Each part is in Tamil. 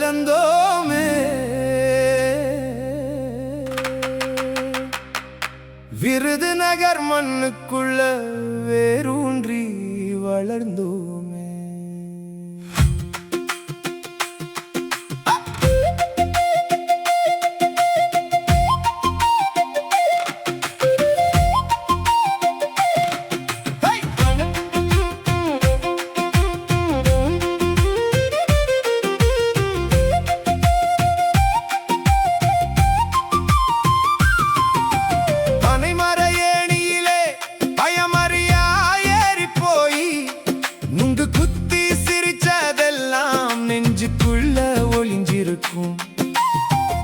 கலந்தோமே. விருதுநகர் மண்ணுக்குள்ள வேரூன்றி வளர்ந்தோமே.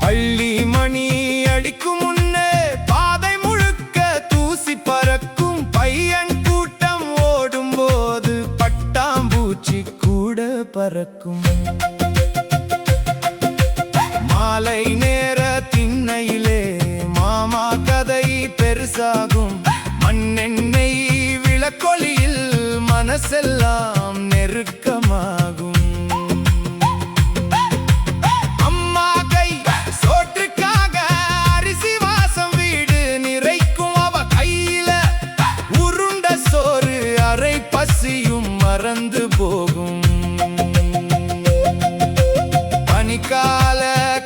பள்ளி மணி அடிக்கும் முன்னே பாதை முழுக்க தூசி பறக்கும். பையன் கூட்டம் ஓடும் போது பட்டாம்பூச்சி கூட பறக்கும். மாலை நேர திண்ணையிலே மாமா கதை பெருசாகும். மண்ணெண்ணெய் விளக்கொலியில் மனசெல்லாம் நெருக்கமாகும். மறந்து போகும். பனிக்கால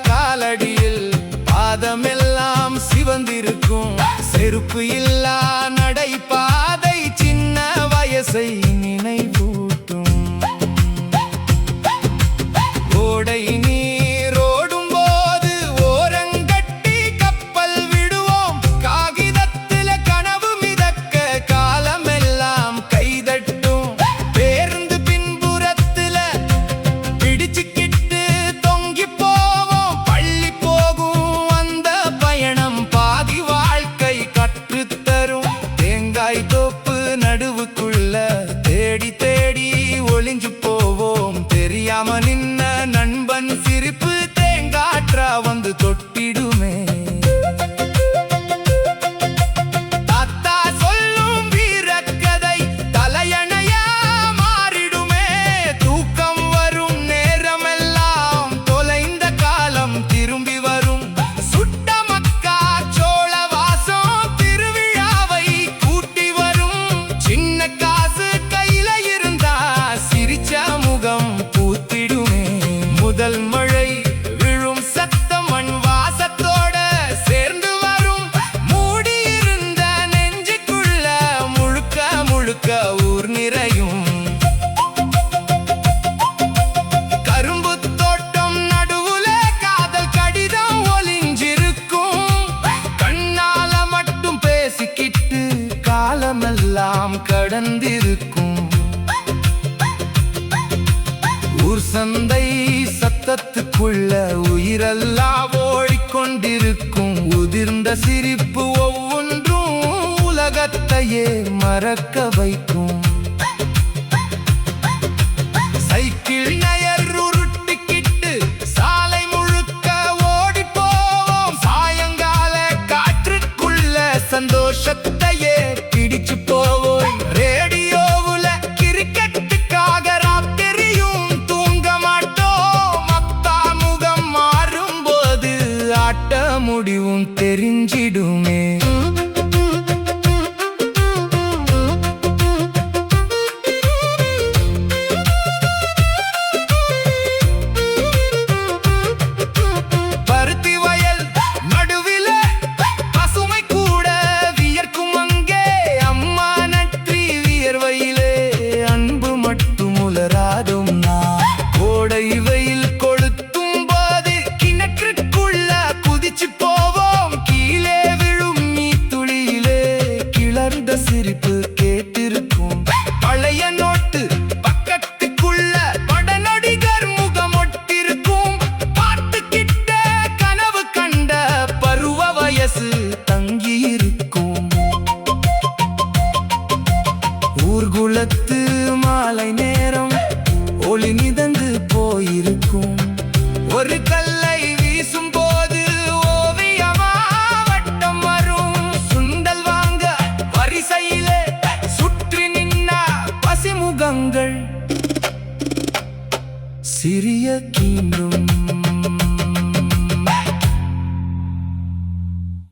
காலடியில் பாதமெல்லாம் சிவந்திருக்கும். செருப்பு இல்லா நடைபாதை சின்ன வயசை நினைவூட்டும். ஓடை நீர் ஓடும் போது ஓரங்கட்டி கப்பல் விடுவோம். காகிதத்தில கனவு மிதக்க காலமெல்லாம் கைதட்டும். தோப்பு நடுவுக்குள்ள தேடி தேடி ஒளிஞ்சு போவோம். தெரியாம நின்ன நண்பன் சிரிப்பு தேங்காற்றா வந்து தொட்டிடுமே. தாத்தா சொல்லும் வீரக்கதை தலையணையா மாறிடுமே. தூக்கம் வரும் நேரமெல்லாம் தொலைந்த காலம் திரும்பி வரும். சுட்ட மக்கா சோழ வாசம் திருவிழாவை சின்ன காசு கையில இருந்தா சிரிச்ச முகம் பூத்திடுமே. முதல் மழை விழும் சத்தம் மண் வாசத்தோட சேர்ந்து வரும். மூடி இருந்த நெஞ்சுக்குள்ள முழுக்க முழுக்க ஊர் நிறையும். கரும்பு தோட்டம் நடுவுல காதல் கடிதம் ஒளிஞ்சிருக்கும். கண்ணால மட்டும் பேசிக்கிட்டு காலமெல்லாம் கடந்திருக்கும். ஊர் சந்தை சத்தத்துக்குள்ள உயிரெல்லாம் ஓடிக்கொண்டிருக்கும். உதிர்ந்த சிரிப்பு ஒவ்வொன்றும் உலகத்தையே மறக்க வைக்கும். சைக்கிள் நயர் உருட்டிக்கிட்டு சாலை முழுக்க ஓடி போவோம். சாயங்கால காற்றுக்குள்ள சந்தோஷத்தையே பிடிச்சு போவோம். ரேடியோவுல கிரிக்கெட்டுக்காக ராத்திரியும் தூங்க மாட்டோம். அப்பா முகம் மாறும்போது ஆட்ட முடிவும் தெரிஞ்சிடுமே. பருத்தி வயல் நடுவில பசுமை கூட வியர்க்கும். அங்கே அம்மா நன்றி வியர்வையிலே அன்பு மட்டும் உலராதும். கோடை வெயில் கொளுத்தும் போது கிணற்றுக்குள்ள குதிச்சு போவோம். கீழே விழும் நீத்துளியிலே கிளர்ந்த சிரிப்பு கேட்டிருக்கும். பழைய நோட்டு பக்கத்துக்குள்ள படநடிகர் முகம் ஒட்டிருக்கும். பாட்டுக்கிட்ட கனவு கண்ட பருவ வயசு தங்கியிருக்கும். ஊர்குலத்து மாலை நேரம் ஒளி மிதந்து போயிருக்கும். ஒரு கல்லை வீசும் போது ஓவியமா வட்டம் வரும். சுண்டல் வாங்க வரிசையிலே சுற்றி நின்ன பசிமுகங்கள். சிறிய கீண்டும்